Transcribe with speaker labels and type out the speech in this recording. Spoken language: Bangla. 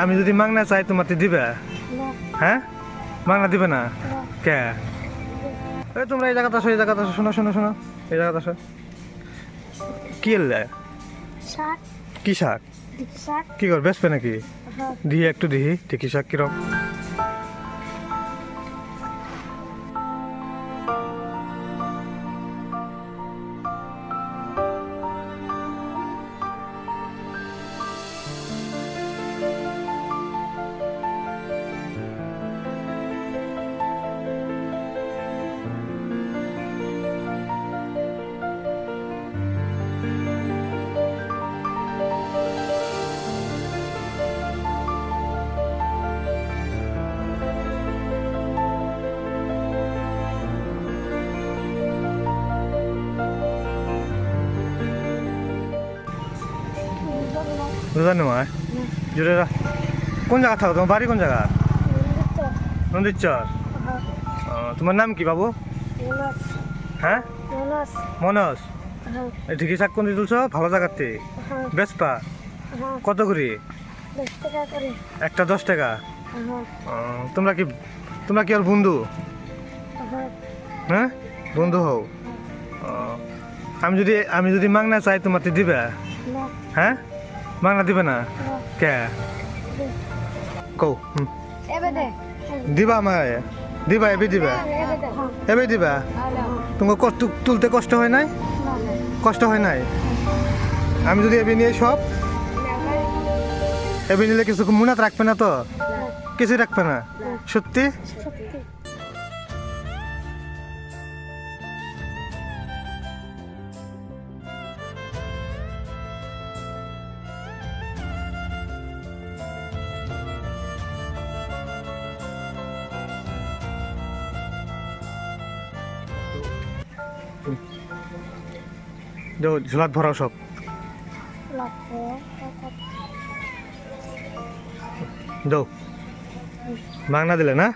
Speaker 1: আমি যদি মাংনা চাই তোমাতে দিবে? হ্যাঁ, মাংনা দিবে না কে? এই তোমরা এই জায়গাতে আসো, এই জায়গাতে আসো, শোনো শোনো শোনো, এই জায়গাতে আসো। কি এলে?
Speaker 2: শাক।
Speaker 1: কি শাক?
Speaker 2: শাক।
Speaker 1: কি কর বেসবে নাকি? দিহি একটু দিহি ঠিকই শাক কিরম। বুঝা নয় জুড়ে কোন জায়গা থাকো? তোমার বাড়ি কোন জায়গা? নন্দীচর। তোমার নাম কি বাবু? হ্যাঁ, মনস। এই ঢিকি শাক কোন তুলছ? ভালো জায়গাতে বেসপা কত করে? একটা 10 টাকা। তোমরা কি আর বন্ধু? হ্যাঁ, বন্ধু হও। আমি যদি মাংনা চাই তোমাতে দিবে? হ্যাঁ, মাংনা দিবে না কে? কও দিবা আমায়? দিবা এবে দিবা? এবে দিবা? তোমার কষ্ট তুলতে কষ্ট হয় নাই? কষ্ট হয় নাই? আমি যদি এবে নিয়ে সব এবে নিলে কিছু মনে রাখবে না তো? কিছুই রাখবে না সত্যি? যাও ঝোলাত ভরাও সব। যাও মাংনা দিলে না?